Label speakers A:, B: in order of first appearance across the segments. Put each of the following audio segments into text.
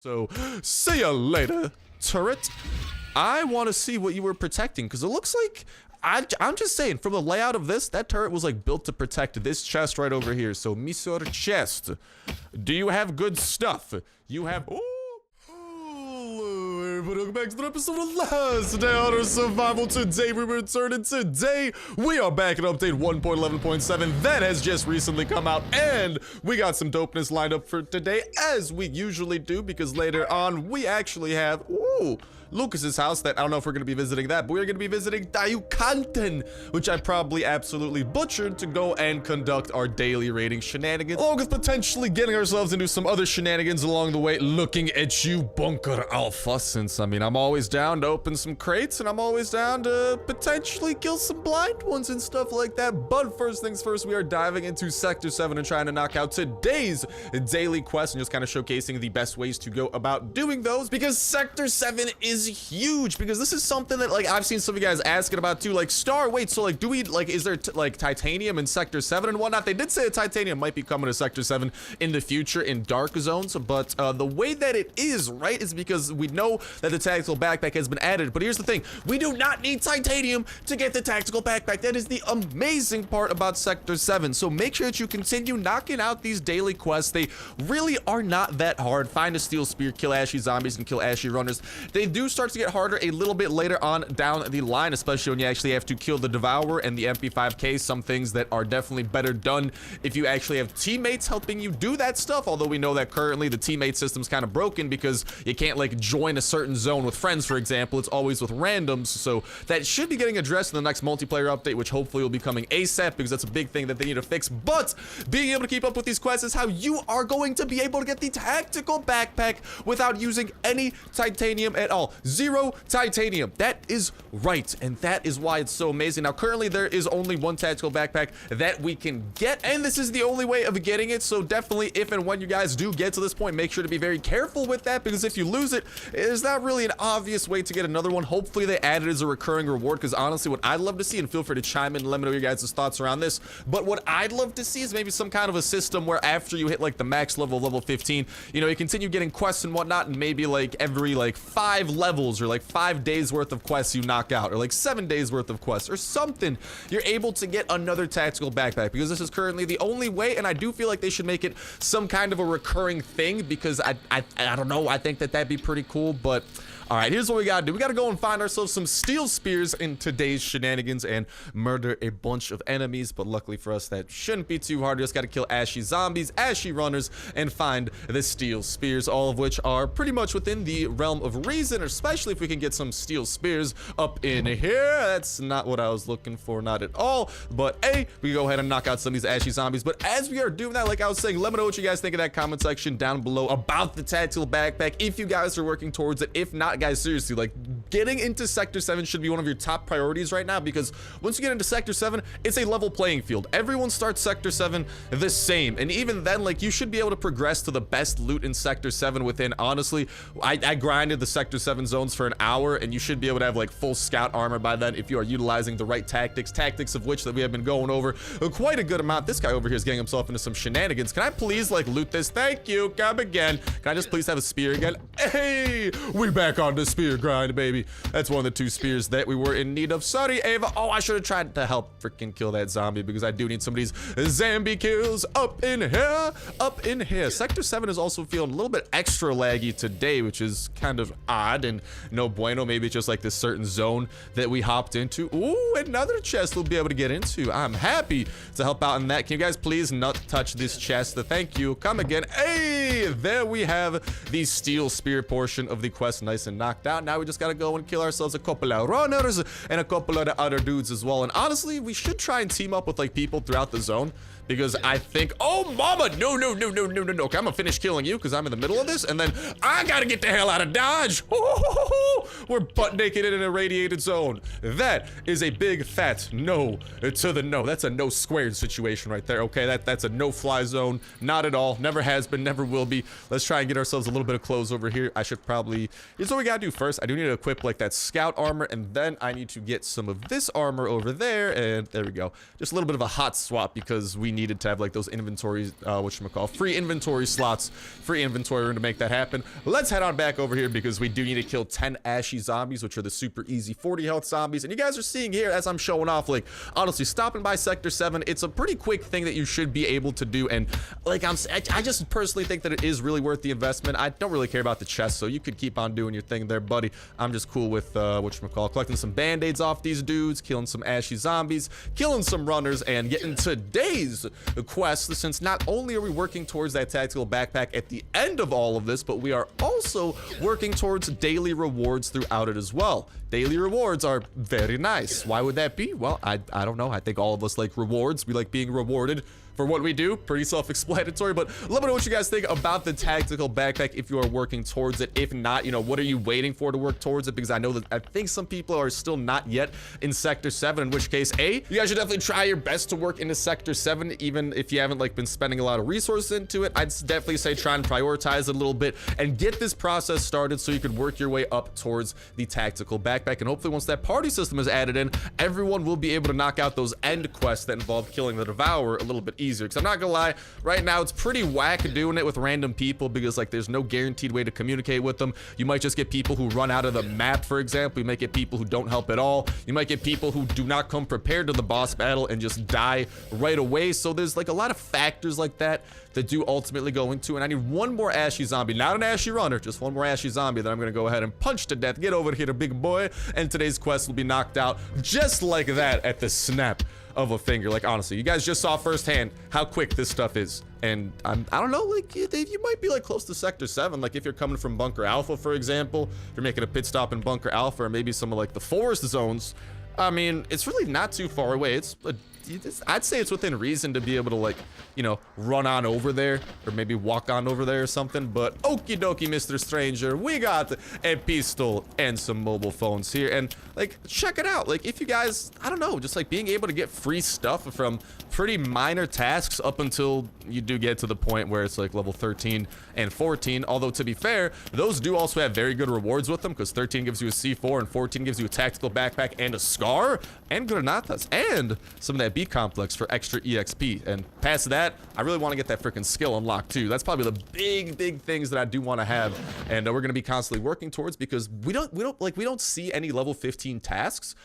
A: So, see ya later, turret. I want to see what you were protecting, because it looks like, I'm just saying, from the layout of this, that turret was like built to protect this chest right over here. So, Misor chest, do you have good stuff? You have, hello everybody, welcome back to the episode of Last Day on Earth Survival. Today we return, and today we are back at update 1.11.7 that has just recently come out, and we got some dopeness lined up for today, as we usually do, because later on we actually have, Lucas's house that I don't know if we're going to be visiting that, but we're going to be visiting Dayukanten, which I probably absolutely butchered, to go and conduct our daily raiding shenanigans, along with potentially getting ourselves into some other shenanigans along the way. Looking at you, Bunker Alpha, since I mean, I'm always down to open some crates, and I'm always down to potentially kill some blind ones and stuff like that. But first things first, we are diving into Sector 7 and trying to knock out today's daily quest, and just kind of showcasing the best ways to go about doing those, because Sector 7 is huge, because this is something that, like, I've seen some of you guys asking about too, like, wait, so like, do we, like, is there like titanium in Sector 7 and whatnot? They did say a titanium might be coming to Sector 7 in the future in dark zones, but the way that it is, right, is because we know that the tactical backpack has been added. But here's the thing, we do not need titanium to get the tactical backpack. That is the amazing part about Sector 7. So make sure that you continue knocking out these daily quests. They really are not that hard. Find a steel spear, kill ashy zombies, and kill ashy runners. They do start to get harder a little bit later on down the line, especially when you actually have to kill the devourer and the MP5K. Some things that are definitely better done if you actually have teammates helping you do that stuff, although we know that currently the teammate system's kind of broken, because you can't like join a certain zone with friends, for example. It's always with randoms, so that should be getting addressed in the next multiplayer update, which hopefully will be coming ASAP, because that's a big thing that they need to fix. But being able to keep up with these quests is how you are going to be able to get the tactical backpack without using any titanium at all. Zero titanium. That is right, and that is why it's so amazing. Now currently there is only one tactical backpack that we can get, and this is the only way of getting it. So definitely, if and when you guys do get to this point, make sure to be very careful with that, because if you lose it, there's not really an obvious way to get another one. Hopefully they add it as a recurring reward, because honestly what I'd love to see, and feel free to chime in and let me know your guys' thoughts around this, but what I'd love to see is maybe some kind of a system where after you hit like the max level 15, you know, you continue getting quests and whatnot, and maybe like every like 5 levels or like 5 days worth of quests you knock out, or like 7 days worth of quests or something, you're able to get another tactical backpack, because this is currently the only way. And I do feel like they should make it some kind of a recurring thing, because I don't know, I think that that'd be pretty cool. But all right, here's what we gotta do. We gotta go and find ourselves some steel spears in today's shenanigans and murder a bunch of enemies. But luckily for us, that shouldn't be too hard. You just gotta kill ashy zombies, ashy runners, and find the steel spears, all of which are pretty much within the realm of reason, especially if we can get some steel spears up in here. That's not what I was looking for, not at all. But hey, we go ahead and knock out some of these ashy zombies. But as we are doing that, like I was saying, let me know what you guys think in that comment section down below about the tactical backpack, if you guys are working towards it. If not, guys, seriously, like, getting into Sector 7 should be one of your top priorities right now, because once you get into Sector 7, it's a level playing field. Everyone starts Sector 7 the same, and even then, like, you should be able to progress to the best loot in Sector 7 within, honestly, I grinded the Sector 7 zones for an hour, and you should be able to have like full scout armor by then if you are utilizing the right tactics of which that we have been going over quite a good amount. This guy over here is getting himself into some shenanigans. Can I please like loot this? Thank you. Come again. Can I just please have a spear again? Hey, we back on the spear grind, baby. That's one of the 2 spears that we were in need of. Sorry, Ava. Oh, I should have tried to help freaking kill that zombie, because I do need some of these zombie kills up in here. Up in here. Sector 7 is also feeling a little bit extra laggy today, which is kind of odd and no bueno. Maybe it's just like this certain zone that we hopped into. Ooh, another chest we'll be able to get into. I'm happy to help out in that. Can you guys please not touch this chest? Thank you. Come again. Hey, there we have the steel spear portion of the quest nice and knocked out. Now we just gotta go and kill ourselves a couple of runners and a couple of the other dudes as well. And honestly, we should try and team up with like people throughout the zone, because I think, oh mama, no. Okay, I'm gonna finish killing you because I'm in the middle of this, and then I gotta get the hell out of Dodge. we're butt naked in an irradiated zone. That is a big fat no to the no. That's a no squared situation right there, okay? That's a no-fly zone. Not at all. Never has been, never will be. Let's try and get ourselves a little bit of clothes over here. I should probably... Here's what we gotta do first. I do need to equip, like, that scout armor, and then I need to get some of this armor over there, and there we go. Just a little bit of a hot swap because we needed to have, like, those inventories, whatchamacall, free inventory slots, free inventory room to make that happen. Let's head on back over here because we do need to kill 10 ashy zombies, which are the super easy 40 health zombies. And you guys are seeing here as I'm showing off, like, honestly, stopping by Sector 7, it's a pretty quick thing that you should be able to do. And, like, I just personally think that it is really worth the investment. I don't really care about the chest, so you could keep on doing your thing there, buddy. I'm just cool with, whatchamacall, collecting some band-aids off these dudes, killing some ashy zombies, killing some runners, and getting today's quest, since not only are we working towards that tactical backpack at the end of all of this, but we are also working towards daily rewards throughout it as well. Daily rewards are very nice. Why would that be? Well, I don't know. I think all of us like rewards. We like being rewarded for what we do. Pretty self-explanatory, but let me know what you guys think about the tactical backpack if you are working towards it. If not, you know, what are you waiting for to work towards it? Because I know that I think some people are still not yet in Sector 7, in which case, you guys should definitely try your best to work into Sector 7, even if you haven't, like, been spending a lot of resources into it. I'd definitely say try and prioritize it a little bit and get this process started so you could work your way up towards the tactical backpack. And hopefully once that party system is added in, everyone will be able to knock out those end quests that involve killing the Devourer a little bit easier. Because I'm not gonna lie, right now it's pretty whack doing it with random people because, like, there's no guaranteed way to communicate with them. You might just get people who run out of the map, for example. You might get people who don't help at all. You might get people who do not come prepared to the boss battle and just die right away. So there's, like, a lot of factors like that that do ultimately go into, and I need one more ashy zombie, not an ashy runner, just one more ashy zombie that I'm gonna go ahead and punch to death. Get over here, big boy, and today's quest will be knocked out just like that at the snap of a finger. Like, honestly, you guys just saw firsthand how quick this stuff is. And I don't know, like, you might be, like, close to Sector 7. Like, if you're coming from Bunker Alpha, for example, if you're making a pit stop in Bunker Alpha, or maybe some of, like, the forest zones, I mean, it's really not too far away. I'd say it's within reason to be able to, like, you know, run on over there or maybe walk on over there or something. But okie dokie, Mr. Stranger, we got a pistol and some mobile phones here, and, like, check it out. Like, if you guys, I don't know, just, like, being able to get free stuff from pretty minor tasks up until you do get to the point where it's like level 13 and 14. Although, to be fair, those do also have very good rewards with them, because 13 gives you a C4 and 14 gives you a tactical backpack and a scar and granatas and some of that B complex for extra EXP. And past that, I really want to get that freaking skill unlocked too. That's probably the big things that I do want to have, and we're going to be constantly working towards, because we don't see any level 15 tasks.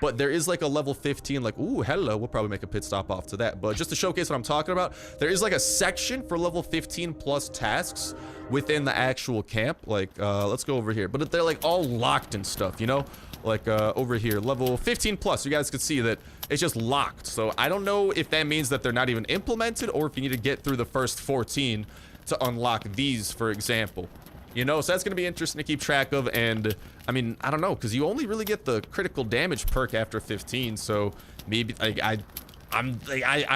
A: But there is, like, a level 15, like, ooh, hello, we'll probably make a pit stop off to that. But just to showcase what I'm talking about, there is, like, a section for level 15 plus tasks within the actual camp. Like, let's go over here. But they're, like, all locked and stuff, you know? Like, over here, level 15 plus, you guys could see that it's just locked. So I don't know if that means that they're not even implemented, or if you need to get through the first 14 to unlock these, for example. You know, so that's going to be interesting to keep track of. And I mean, I don't know, because you only really get the critical damage perk after 15. So maybe, like, I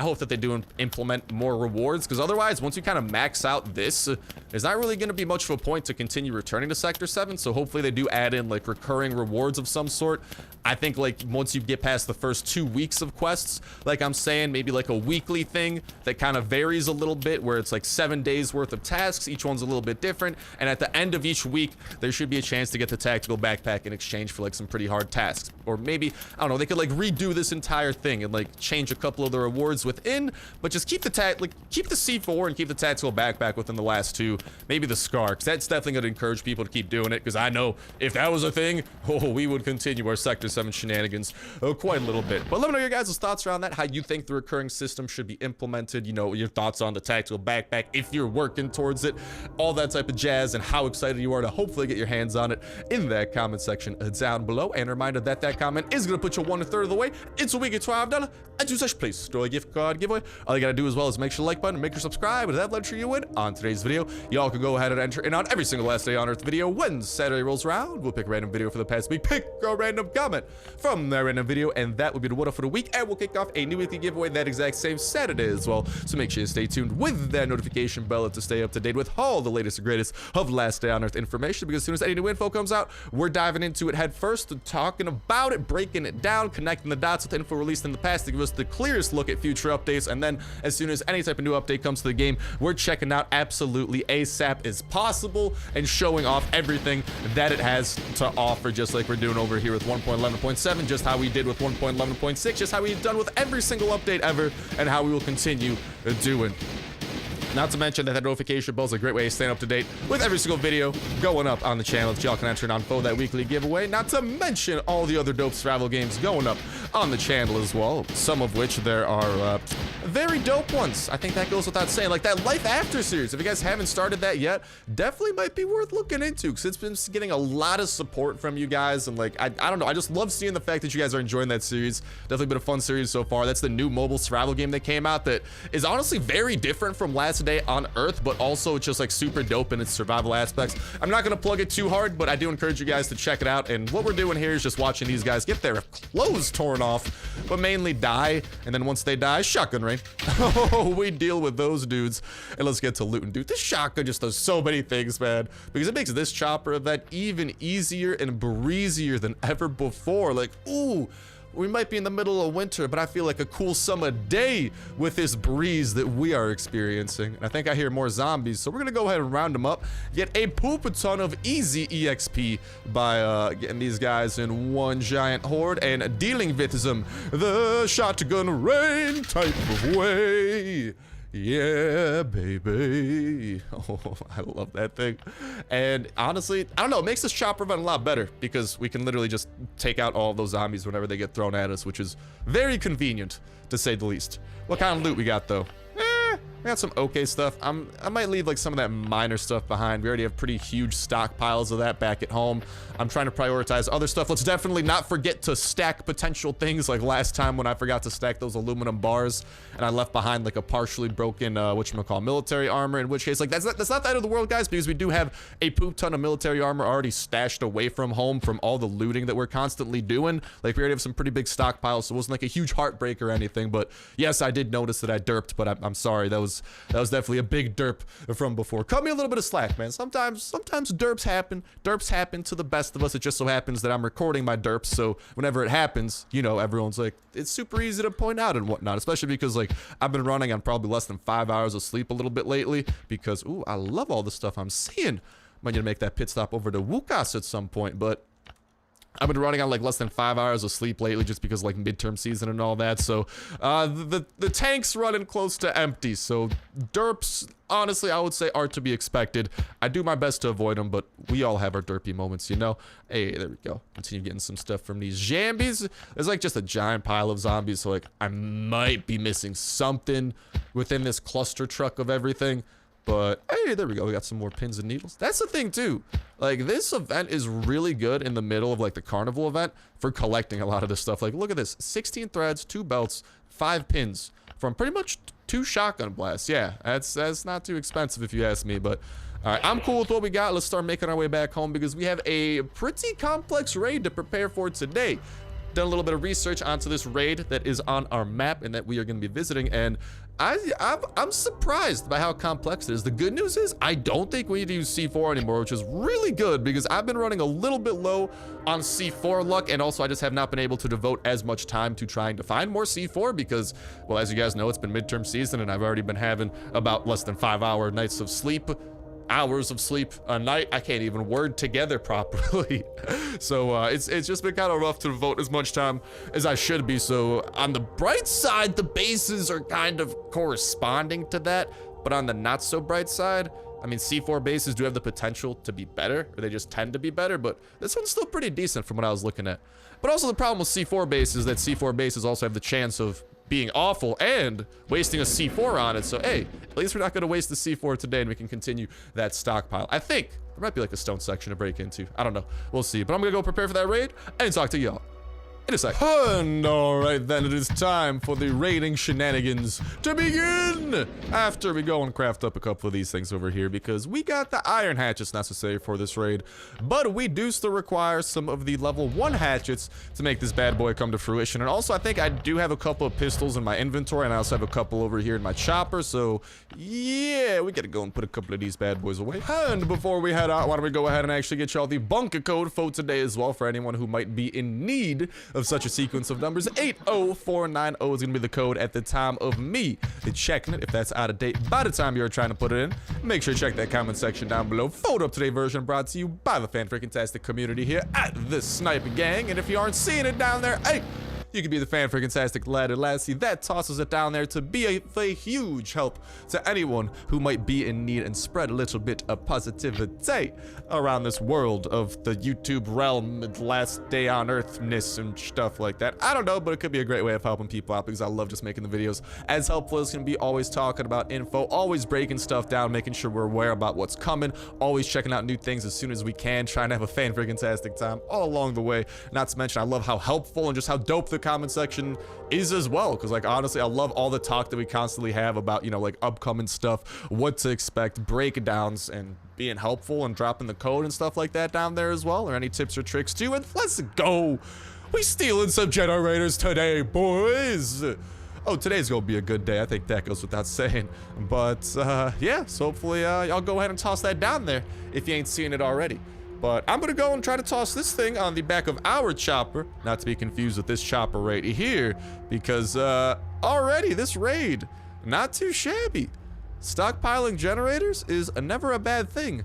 A: hope that they do implement more rewards, because otherwise, once you kind of max out this, there's not really going to be much of a point to continue returning to Sector 7. So hopefully they do add in, like, recurring rewards of some sort. I think, like, once you get past the first 2 weeks of quests, like I'm saying, maybe like a weekly thing that kind of varies a little bit, where it's like 7 days worth of tasks. Each one's a little bit different. And at the end of each week, there should be a chance to get the tactical backpack in exchange for, like, some pretty hard tasks. Or maybe, I don't know, they could, like, redo this entire thing and, like, change a couple of the rewards within, but just keep the keep the C4 and keep the tactical backpack within the last 2. Maybe the scar, because that's definitely going to encourage people to keep doing it, because I know if that was a thing, we would continue our Sector 7 shenanigans quite a little bit. But let me know your guys' thoughts around that, how you think the recurring system should be implemented, you know, your thoughts on the tactical backpack, if you're working towards it, all that type of jazz, and how excited you are to hopefully get your hands on it in that comment section down below. And a reminder that that comment is going to put you 1/3 of the way. It's a week at $12. first place store gift card giveaway. All you gotta do as well is make sure to like button, make sure to subscribe, and that will enter you in on today's video. Y'all can go ahead and enter in on every single last day on Earth video. When Saturday rolls around, we'll pick a random video for the past week, pick a random comment from that random video, and that will be the winner for the week. And we'll kick off a new weekly giveaway that exact same Saturday as well. So make sure you stay tuned with that notification bell to stay up to date with all the latest and greatest of last day on Earth information, because as soon as any new info comes out, we're diving into it head first, talking about it, breaking it down, connecting the dots with info released in the past to give us the clearest look at future updates. And then as soon as any type of new update comes to the game, we're checking out absolutely ASAP as possible and showing off everything that it has to offer, just like we're doing over here with 1.11.7, just how we did with 1.11.6, just how we've done with every single update ever, and how we will continue doing. Not to mention that notification bell is a great way to stay up to date with every single video going up on the channel that y'all can enter on for that weekly giveaway. Not to mention all the other dope survival games going up on the channel as well, some of which there are very dope ones. I think that goes without saying, like that Life After series. If you guys haven't started that yet, definitely might be worth looking into, because it's been getting a lot of support from you guys. And like, I don't know, I just love seeing the fact that you guys are enjoying that series. Definitely been a fun series so far. That's the new mobile survival game that came out that is honestly very different from Last Day on Earth, but also it's just like super dope in its survival aspects. I'm not gonna plug it too hard, but I do encourage you guys to check it out. And what we're doing here is just watching these guys get their clothes torn off, but mainly die. And then once they die, shotgun rain. Oh, we deal with those dudes. And let's get to looting, dude. This shotgun just does so many things, man, because it makes this chopper event even easier and breezier than ever before. Like, ooh, we might be in the middle of winter, but I feel like a cool summer day with this breeze that we are experiencing. And I think I hear more zombies, so we're gonna go ahead and round them up. Get a poop a ton of easy EXP by getting these guys in one giant horde and dealing with them the shotgun rain type of way. Yeah, baby. Oh, I love that thing. And honestly, I don't know, it makes this chopper event a lot better, because we can literally just take out all of those zombies whenever they get thrown at us, which is very convenient, to say the least. What kind of loot we got, though? We got some okay stuff. I might leave like some of that minor stuff behind. We already have pretty huge stockpiles of that back at home. I'm trying to prioritize other stuff. Let's definitely not forget to stack potential things, like last time when I forgot to stack those aluminum bars and I left behind like a partially broken whatchamacallit, military armor, in which case, like that's not the end of the world, guys, because we do have a poop ton of military armor already stashed away from home from all the looting that we're constantly doing. Like, we already have some pretty big stockpiles, so it wasn't like a huge heartbreak or anything. But yes, I did notice that I derped, but I'm sorry. That was definitely a big derp from before. Cut me a little bit of slack, man. Sometimes derps happen. Derps happen to the best of us. It just so happens that I'm recording my derps, so whenever it happens, you know, everyone's like, it's super easy to point out and whatnot, especially because like I've been running on probably less than 5 hours of sleep a little bit lately, because ooh, I love all the stuff I'm seeing. Might need to make that pit stop over to Wukas at some point, but I've been running on like less than 5 hours of sleep lately, just because like midterm season and all that. So the tank's running close to empty. So derps, honestly, I would say are to be expected. I do my best to avoid them, but we all have our derpy moments, you know. Hey, there we go. Continue getting some stuff from these jambies. There's like just a giant pile of zombies, so like I might be missing something within this cluster truck of everything. But hey, there we go. We got some more pins and needles. That's the thing too. Like, this event is really good in the middle of like the carnival event for collecting a lot of this stuff. Like, look at this: 16 threads, 2 belts, 5 pins from pretty much 2 shotgun blasts. Yeah, that's not too expensive if you ask me. But all right, I'm cool with what we got. Let's start making our way back home, because we have a pretty complex raid to prepare for today. Done a little bit of research onto this raid that is on our map and that we are going to be visiting, and I'm surprised by how complex it is. The good news is I don't think we need to use C4 anymore, which is really good, because I've been running a little bit low on C4 luck, and also I just have not been able to devote as much time to trying to find more C4 because, well, as you guys know, it's been midterm season and I've already been having about less than 5-hour nights of sleep. Hours of sleep a night. I can't even word together properly. So it's just been kind of rough to devote as much time as I should be. So on the bright side, the bases are kind of corresponding to that, but on the not so bright side, I mean, C4 bases do have the potential to be better, or they just tend to be better, but this one's still pretty decent from what I was looking at. But also the problem with C4 bases is that C4 bases also have the chance of being awful and wasting a C4 on it. So hey, at least we're not going to waste the C4 today, and we can continue that stockpile. I think there might be like a stone section to break into. I don't know. We'll see. But I'm going to go prepare for that raid and talk to y'all. in a sec. And alright then, it is time for the raiding shenanigans to begin! After we go and craft up a couple of these things over here, because we got the iron hatchets necessary for this raid, but we do still require some of the level 1 hatchets to make this bad boy come to fruition. And also, I think I do have a couple of pistols in my inventory, and I also have a couple over here in my chopper, so yeah, we gotta go and put a couple of these bad boys away. And before we head out, why don't we go ahead and actually get y'all the bunker code for today as well, for anyone who might be in need of such a sequence of numbers. 80490 is gonna be the code at the time of me checking it. If that's out of date by the time you're trying to put it in, make sure to check that comment section down below. Photo up-to-date version brought to you by the fan-freaking-tastic community here at the Snipe Gang. And if you aren't seeing it down there, hey, you can be the fan-freaking-tastic lad or lassie that tosses it down there to be a huge help to anyone who might be in need and spread a little bit of positivity around this world of the YouTube realm, last day on earthness and stuff like that. I don't know, but it could be a great way of helping people out because I love just making the videos as helpful as can be, always talking about info, always breaking stuff down, making sure we're aware about what's coming, always checking out new things as soon as we can, trying to have a fan-freaking-tastic time all along the way. Not to mention, I love how helpful and just how dope the comment section is as well, because like honestly I love all the talk that we constantly have about, you know, like upcoming stuff, what to expect, breakdowns, and being helpful and dropping the code and stuff like that down there as well, or any tips or tricks too. And let's go, we stealing some generators today, boys. Oh, today's gonna be a good day, I think that goes without saying. But yeah, so hopefully y'all go ahead and toss that down there if you ain't seen it already. But I'm gonna go and try to toss this thing on the back of our chopper, not to be confused with this chopper right here, because already this raid, not too shabby. Stockpiling generators is never a bad thing,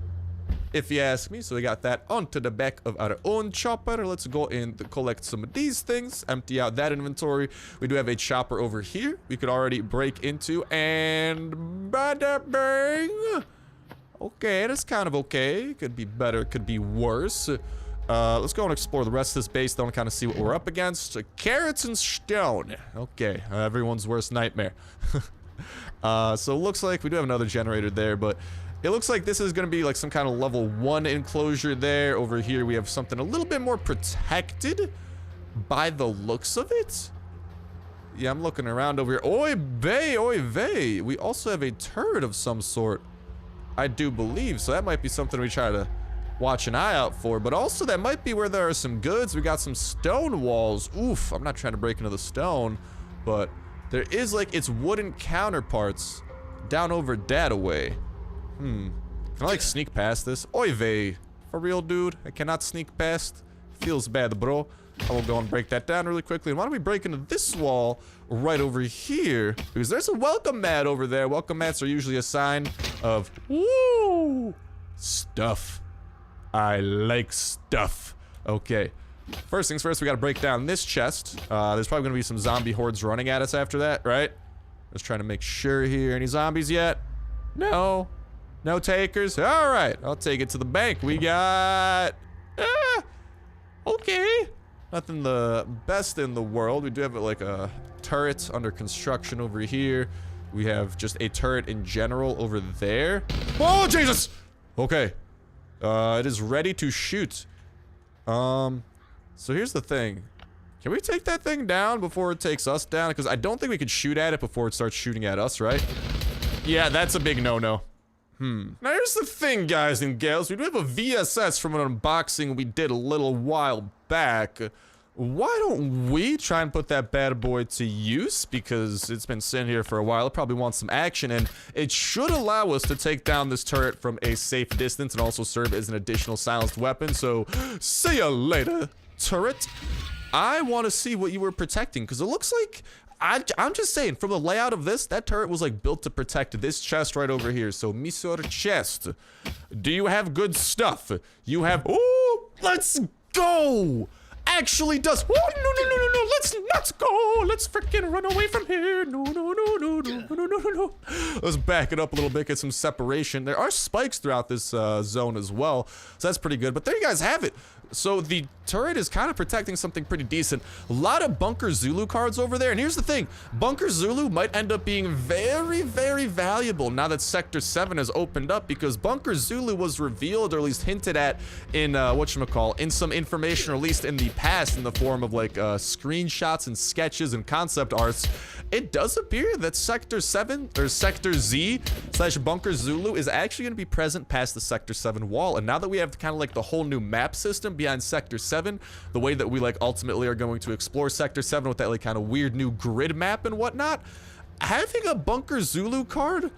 A: if you ask me. So we got that onto the back of our own chopper. Let's go and collect some of these things, empty out that inventory. We do have a chopper over here we could already break into, and bada bang. Okay, that's kind of okay. Could be better, could be worse. Let's go and explore the rest of this base, though, and kind of see what we're up against. Carrots and stone. Okay, everyone's worst nightmare. So it looks like we do have another generator there, but it looks like this is going to be like some kind of level 1 enclosure there. Over here, we have something a little bit more protected by the looks of it. Yeah, I'm looking around over here. Oy vey, oy vey. We also have a turret of some sort, I do believe, so that might be something we try to watch an eye out for. But also that might be where there are some goods. We got some stone walls. Oof, I'm not trying to break into the stone, but there is like its wooden counterparts down over that away. Can I like sneak past this? Oy vey, for real, dude? I cannot sneak past. Feels bad, bro. I will go and break that down really quickly. And why don't we break into this wall right over here? Because there's a welcome mat over there. Welcome mats are usually a sign of, woo, stuff. I like stuff. Okay. First things first, we gotta break down this chest. There's probably gonna be some zombie hordes running at us after that, right? Just trying to make sure here. Any zombies yet? No. No takers? Alright, I'll take it to the bank. We got... okay. Nothing the best in the world. We do have like a turret under construction over here. We have just a turret in general over there. Oh, Jesus! Okay. It is ready to shoot. So here's the thing. Can we take that thing down before it takes us down? Because I don't think we could shoot at it before it starts shooting at us, right? Yeah, that's a big no-no. Now here's the thing, guys and gals. We do have a VSS from an unboxing we did a little while back. Why don't we try and put that bad boy to use? Because it's been sitting here for a while. It probably wants some action, and it should allow us to take down this turret from a safe distance and also serve as an additional silenced weapon. So, see ya later, turret. I want to see what you were protecting, because it looks like... I'm just saying, from the layout of this, that turret was like built to protect this chest right over here. So, Mr. Chest, do you have good stuff? You have... Ooh, let's go! Actually does... Oh, no, let's go. Let's freaking run away from here. No. Let's back it up a little bit, get some separation. There are spikes throughout this zone as well, so that's pretty good. But there you guys have it. So the turret is kind of protecting something pretty decent. A lot of Bunker Zulu cards over there. And here's the thing. Bunker Zulu might end up being very, very valuable now that Sector 7 has opened up, because Bunker Zulu was revealed, or at least hinted at, in in some information released in the past in the form of like screenshots and sketches and concept arts. It does appear that Sector 7 or Sector Z / Bunker Zulu is actually going to be present past the Sector 7 wall. And now that we have kind of like the whole new map system behind Sector 7, the way that we like ultimately are going to explore Sector 7 with that like kind of weird new grid map and whatnot, having a Bunker Zulu card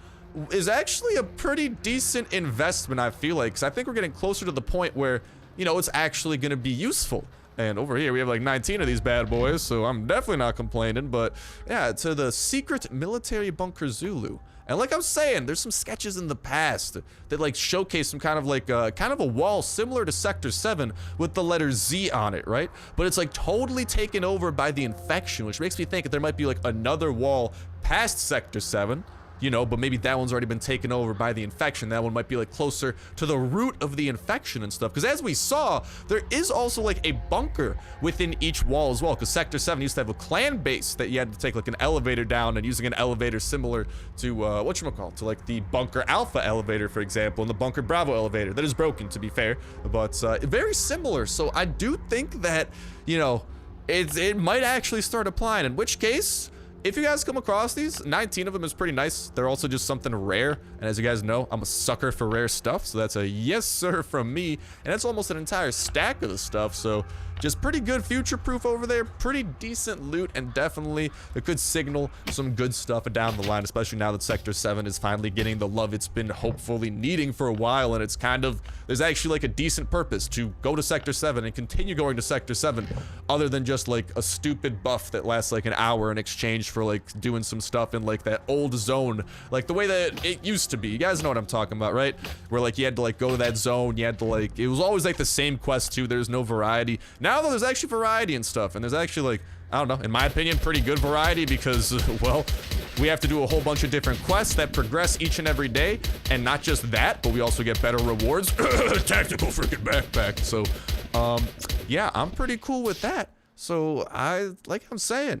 A: is actually a pretty decent investment, I feel like, because I think we're getting closer to the point where, you know, it's actually going to be useful. And over here we have like 19 of these bad boys, so I'm definitely not complaining. But yeah, to the secret military Bunker Zulu. And like I'm saying, there's some sketches in the past that like showcase some kind of like kind of a wall similar to Sector 7 with the letter Z on it, right? But it's like totally taken over by the infection, which makes me think that there might be like another wall past Sector 7. You know, but maybe that one's already been taken over by the infection. That one might be like closer to the root of the infection and stuff. Because as we saw, there is also like a bunker within each wall as well. Because Sector 7 used to have a clan base that you had to take like an elevator down, and using an elevator similar to to like the Bunker Alpha elevator, for example, and the Bunker Bravo elevator that is broken, to be fair, but very similar. So I do think that, you know, it might actually start applying. In which case, if you guys come across these, 19 of them is pretty nice. They're also just something rare. And as you guys know, I'm a sucker for rare stuff. So that's a yes, sir, from me. And that's almost an entire stack of the stuff. So just pretty good future proof over there. Pretty decent loot, and definitely a good signal some good stuff down the line, especially now that Sector 7 is finally getting the love it's been hopefully needing for a while. And it's kind of, there's actually like a decent purpose to go to Sector 7 and continue going to Sector 7, other than just like a stupid buff that lasts like an hour in exchange for like doing some stuff in like that old zone, like the way that it used to be. You guys know what I'm talking about, right? Where like you had to like go to that zone, you had to like, it was always like the same quest too. There's no variety. Now though, there's actually variety and stuff, and there's actually like, I don't know, in my opinion, pretty good variety, because well, we have to do a whole bunch of different quests that progress each and every day. And not just that, but we also get better rewards. Tactical freaking backpack. So yeah, I'm pretty cool with that. So like I'm saying,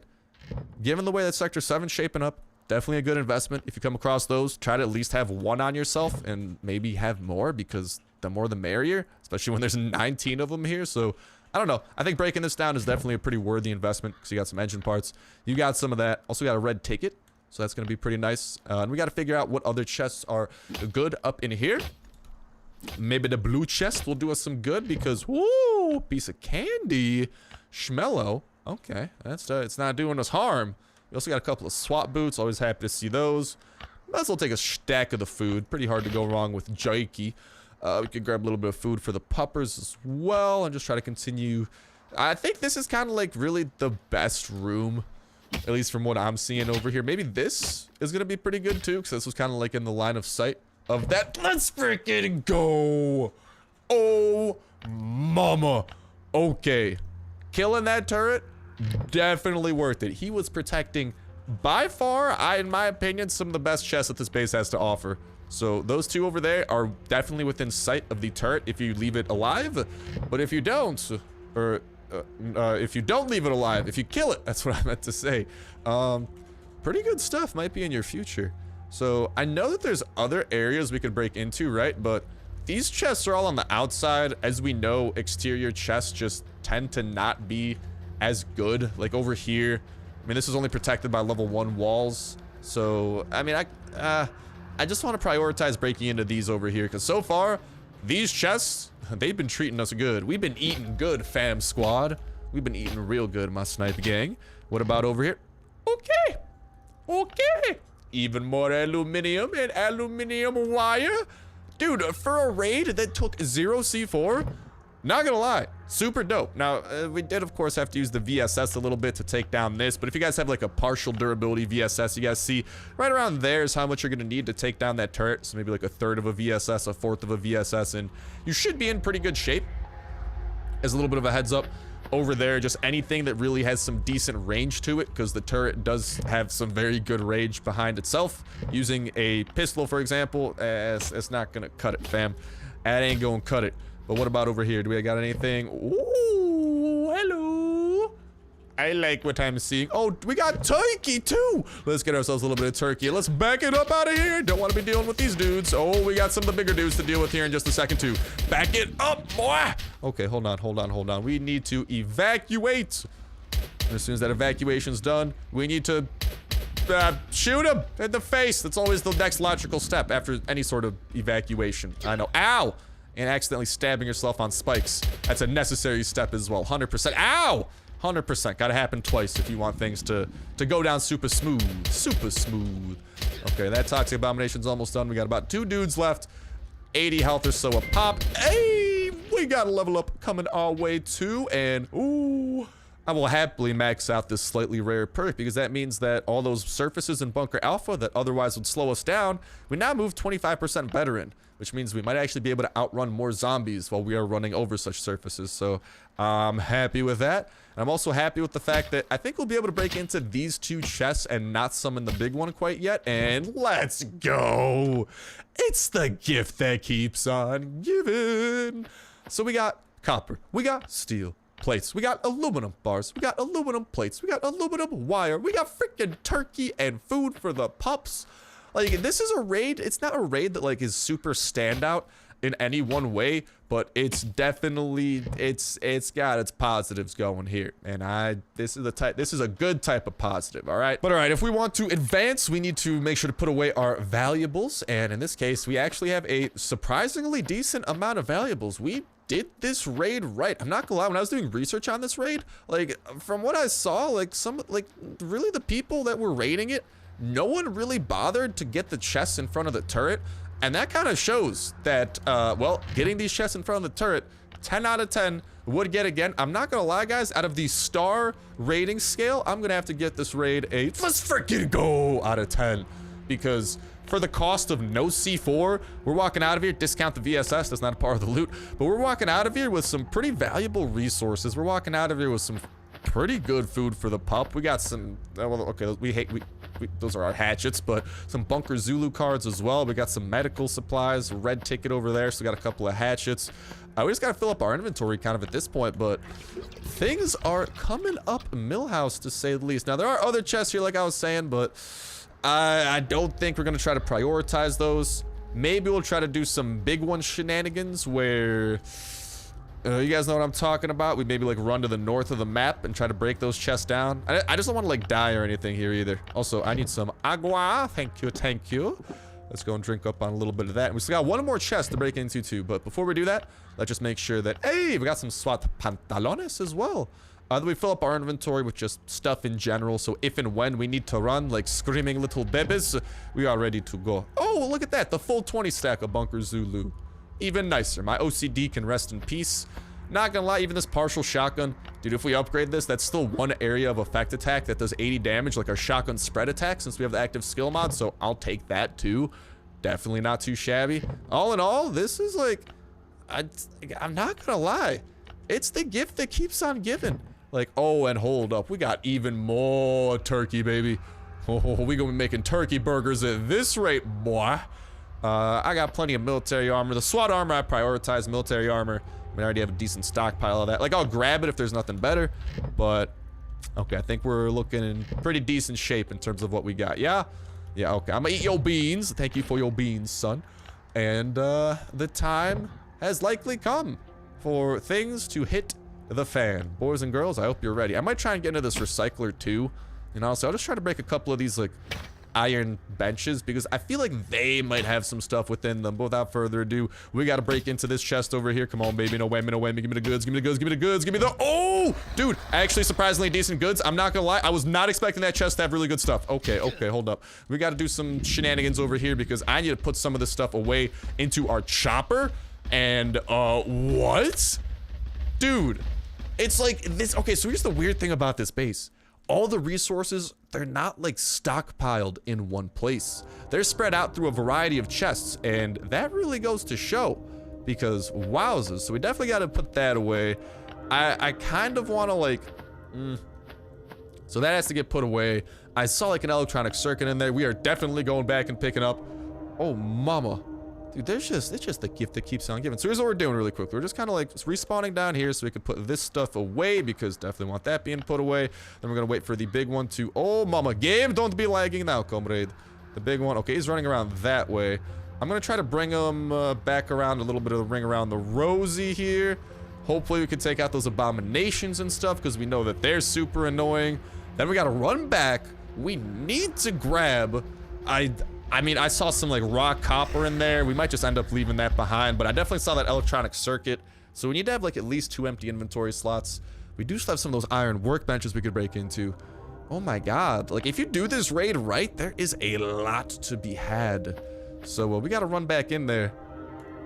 A: given the way that Sector 7's shaping up, definitely a good investment. If you come across those, try to at least have one on yourself, and maybe have more, because the more the merrier, especially when there's 19 of them here. So I don't know. I think breaking this down is definitely a pretty worthy investment, because you got some engine parts. You got some of that. Also got a red ticket, so that's going to be pretty nice. And we got to figure out what other chests are good up in here. Maybe the blue chest will do us some good, because, whoo, piece of candy. Schmello. Okay, that's it's not doing us harm. We also got a couple of SWAT boots. Always happy to see those. Might as well take a stack of the food. Pretty hard to go wrong with Jakey. We could grab a little bit of food for the puppers as well, and just try to continue. I think this is kind of like really the best room, at least from what I'm seeing over here. Maybe this is gonna be pretty good too, because this was kind of like in the line of sight of that. Let's freaking go! Oh, mama. Okay, killing that turret, definitely worth it. He was protecting, by far, in my opinion, some of the best chests that this base has to offer. So those two over there are definitely within sight of the turret if you leave it alive. But if you don't, or if you don't leave it alive, if you kill it, that's what I meant to say. Pretty good stuff might be in your future. So I know that there's other areas we could break into, right? But these chests are all on the outside. As we know, exterior chests just tend to not be as good. Like over here, I mean, this is only protected by level 1 walls. So, I mean, I just want to prioritize breaking into these over here, because so far, these chests, they've been treating us good. We've been eating good, fam squad. We've been eating real good, my snipe gang. What about over here? Okay. Okay. Even more aluminum and aluminum wire. Dude, for a raid that took 0 C4, not gonna lie, super dope. Now, we did, of course, have to use the VSS a little bit to take down this, but if you guys have like a partial durability VSS, you guys see right around there is how much you're gonna need to take down that turret. So maybe like a third of a VSS, a fourth of a VSS, and you should be in pretty good shape. As a little bit of a heads up, over there, just anything that really has some decent range to it, because the turret does have some very good range behind itself. Using a pistol, for example, it's not gonna cut it, fam. That ain't gonna cut it. But what about over here? Do we got anything? Ooh, hello. I like what I'm seeing. Oh, we got turkey too. Let's get ourselves a little bit of turkey. Let's back it up out of here. Don't want to be dealing with these dudes. Oh, we got some of the bigger dudes to deal with here in just a second too. Back it up, boy. Okay, hold on. We need to evacuate. And as soon as that evacuation's done, we need to shoot him in the face. That's always the next logical step after any sort of evacuation. I know. Ow! And accidentally stabbing yourself on spikes. That's a necessary step as well. 100%. Ow! 100%. Gotta happen twice if you want things to go down super smooth. Super smooth. Okay, that toxic abomination's almost done. We got about 2 dudes left. 80 health or so a pop. Hey, we got a level up coming our way too. And, ooh, I will happily max out this slightly rare perk, because that means that all those surfaces in Bunker Alpha that otherwise would slow us down, we now move 25% better in, which means we might actually be able to outrun more zombies while we are running over such surfaces. So I'm happy with that. And I'm also happy with the fact that I think we'll be able to break into these 2 chests and not summon the big one quite yet. And let's go. It's the gift that keeps on giving. So we got copper, we got steel plates, we got aluminum bars, we got aluminum plates, we got aluminum wire, we got freaking turkey and food for the pups. Like, this is a raid. It's not a raid that like is super standout in any one way, but it's definitely, it's got its positives going here. And this is a good type of positive, all right? But all right, if we want to advance, we need to make sure to put away our valuables. And in this case, we actually have a surprisingly decent amount of valuables. We did this raid right. I'm not gonna lie, when I was doing research on this raid, like, from what I saw, like, really the people that were raiding it, no one really bothered to get the chests in front of the turret. And that kind of shows that, well, getting these chests in front of the turret, 10 out of 10 would get again. I'm not gonna lie, guys, out of the star rating scale, I'm gonna have to get this raid a let's freaking go out of 10. Because for the cost of no C4, we're walking out of here, discount the VSS, that's not a part of the loot, but we're walking out of here with some pretty valuable resources. We're walking out of here with some pretty good food for the pup. We got some, well, okay, those are our hatchets, but some Bunker Zulu cards as well. We got some medical supplies, red ticket over there, so we got a couple of hatchets. We just gotta fill up our inventory kind of at this point, but things are coming up Millhouse to say the least. Now, there are other chests here, like I was saying, but I don't think we're gonna try to prioritize those. Maybe we'll try to do some big one shenanigans where you guys know what I'm talking about. We maybe like run to the north of the map and try to break those chests down. I just don't want to like die or anything here either. Also, I need some agua. Thank you. Let's go and drink up on a little bit of that. And we still got 1 more chest to break into too. But before we do that, let's just make sure that, hey, we got some SWAT pantalones as well. Then we fill up our inventory with just stuff in general. So if and when we need to run like screaming little bebes, we are ready to go. Oh, look at that. The full 20 stack of Bunker Zulu. Even nicer. My OCD can rest in peace. Not gonna lie, even this partial shotgun, dude, if we upgrade this, that's still 1 area of effect attack that does 80 damage, like our shotgun spread attack, since we have the active skill mod, so I'll take that too. Definitely not too shabby. All in all, this is like, I'm not gonna lie, it's the gift that keeps on giving. Like, oh, and hold up, we got even more turkey, baby. Oh, we gonna be making turkey burgers at this rate, boy. I got plenty of military armor. The SWAT armor, I prioritize military armor. I already have a decent stockpile of that. Like, I'll grab it if there's nothing better. But, okay, I think we're looking in pretty decent shape in terms of what we got. Yeah? Yeah, okay. I'm gonna eat your beans. Thank you for your beans, son. And, the time has likely come for things to hit the fan. Boys and girls, I hope you're ready. I might try and get into this recycler, too. You know, so I'll just try to break a couple of these, like, iron benches, because I feel like they might have some stuff within them. But without further ado, we got to break into this chest over here. Come on, baby. No whammy, no whammy. Give me the goods. Give me the goods. Give me the goods. Give me the... Oh! Dude, actually surprisingly decent goods. I'm not gonna lie. I was not expecting that chest to have really good stuff. Okay, hold up. We got to do some shenanigans over here, because I need to put some of this stuff away into our chopper. And, what? Dude, it's like this... Okay, so here's the weird thing about this base. All the resources, they're not like stockpiled in one place. They're spread out through a variety of chests, and that really goes to show, because wowzers. So we definitely got to put that away. I kind of want to like, so that has to get put away. I saw like an electronic circuit in there. We are definitely going back and picking up. Oh, mama. Dude, it's just the gift that keeps on giving. So here's what we're doing really quickly. We're just kind of like respawning down here so we can put this stuff away because definitely want that being put away. Then we're going to wait for the big one to... Oh, mama. Game, don't be lagging now, comrade. The big one. Okay, he's running around that way. I'm going to try to bring him back around a little bit of the ring around the Rosie here. Hopefully we can take out those abominations and stuff because we know that they're super annoying. Then we got to run back. We need to grab... I mean, I saw some like raw copper in there. We might just end up leaving that behind, but I definitely saw that electronic circuit. So we need to have like at least 2 empty inventory slots. We do still have some of those iron workbenches we could break into. Oh my god. Like if you do this raid right, there is a lot to be had. So we got to run back in there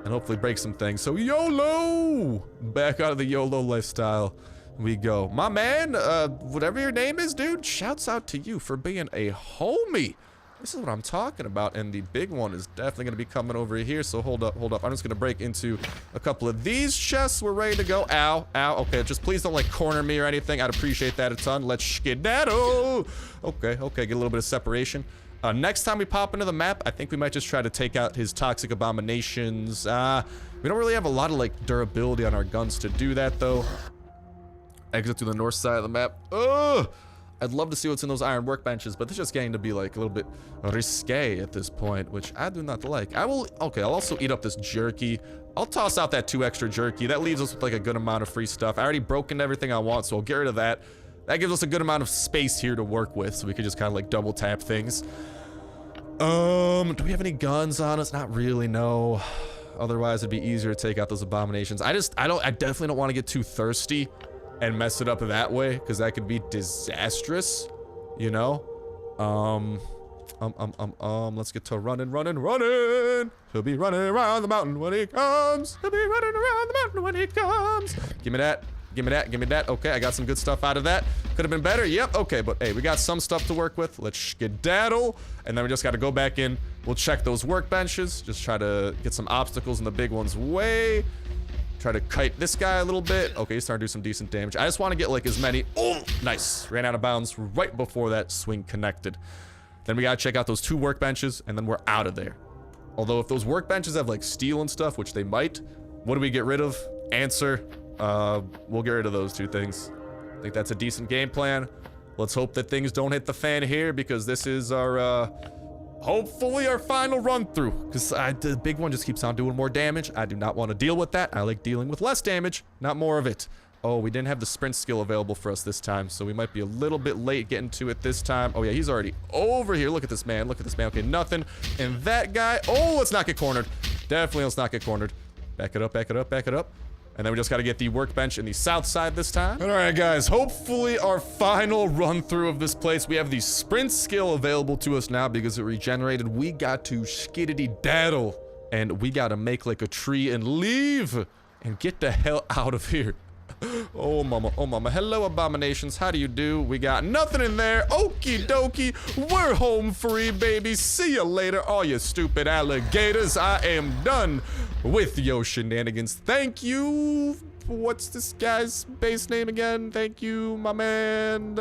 A: and hopefully break some things. So YOLO! Back out of the YOLO lifestyle we go. My man, whatever your name is, dude, shouts out to you for being a homie. This is what I'm talking about, and the big one is definitely going to be coming over here, so hold up. I'm just going to break into a couple of these chests. We're ready to go. Ow, ow. Okay, just please don't, like, corner me or anything. I'd appreciate that a ton. Let's skedaddle. Okay, get a little bit of separation. Next time we pop into the map, I think we might just try to take out his toxic abominations. We don't really have a lot of, like, durability on our guns to do that, though. Exit to the north side of the map. Ugh! I'd love to see what's in those iron workbenches, but this is just getting to be like a little bit risque at this point, which I do not like. I'll also eat up this jerky. I'll toss out that 2 extra jerky. That leaves us with like a good amount of free stuff. I already broken everything I want, so I'll get rid of that. That gives us a good amount of space here to work with, so we could just kind of like double tap things. Do we have any guns on us? Not really, no. Otherwise, it'd be easier to take out those abominations. I definitely don't want to get too thirsty and mess it up that way, because that could be disastrous, you know? Let's get to running. He'll be running around the mountain when he comes. He'll be running around the mountain when he comes. Give me that. Okay, I got some good stuff out of that. Could have been better, yep, okay, but hey, we got some stuff to work with. Let's skedaddle, and then we just got to go back in. We'll check those workbenches, just try to get some obstacles in the big one's way. Try to kite this guy a little bit. Okay, he's starting to do some decent damage. I just want to get like as many. Oh, nice. Ran out of bounds right before that swing connected. Then we got to check out those 2 workbenches, and then we're out of there. Although if those workbenches have like steel and stuff, which they might, what do we get rid of? Answer. We'll get rid of those 2 things. I think that's a decent game plan. Let's hope that things don't hit the fan here, because this is our, hopefully our final run through, because the big one just keeps on doing more damage. I do not want to deal with that. I like dealing with less damage, not more of it. Oh, we didn't have the sprint skill available for us this time, so we might be a little bit late getting to it this time. Oh yeah, he's already over here. Look at this man. Okay, nothing. And that guy, oh, let's not get cornered. Definitely let's not get cornered. Back it up. And then we just got to get the workbench in the south side this time. All right, guys, hopefully our final run through of this place. We have the sprint skill available to us now because it regenerated. We got to skiddity daddle, and we got to make like a tree and leave and get the hell out of here. Oh mama, hello abominations, how do you do? We got nothing in there. Okie dokie, we're home free, baby. See you later, all you stupid alligators. I am done with your shenanigans. Thank you. What's this guy's base name again? Thank you, my man,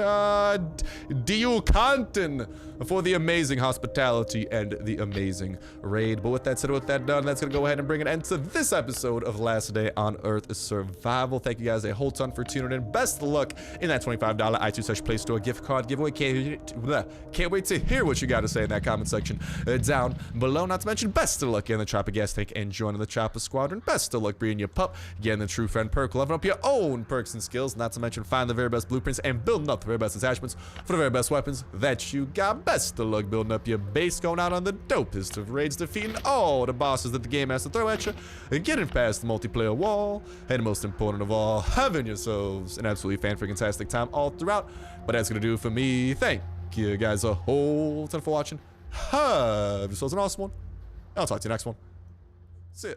A: Dio Compton, for the amazing hospitality and the amazing raid. But with that said, with that done, that's gonna go ahead and bring an end to this episode of Last Day on Earth Survival. Thank you guys a whole ton for tuning in. Best of luck in that $25 iTunes Play Store gift card giveaway. Can't wait to hear what you got to say in that comment section down below. Not to mention, best of luck in the Chopper Gas Tank and joining the Chopper Squadron. Best of luck being your pup, getting the true friend perk, leveling up your own perks and skills. Not to mention, find the very best blueprints and building up the very best attachments for the very best weapons that you got. Best of luck building up your base, going out on the dopest of raids, defeating all the bosses that the game has to throw at you, and getting past the multiplayer wall, and most important of all, having yourselves an absolutely fan-freaking-tastic time all throughout. But that's gonna do it for me. Thank you guys a whole ton for watching. Have yourselves an awesome one. I'll talk to you next one. See ya.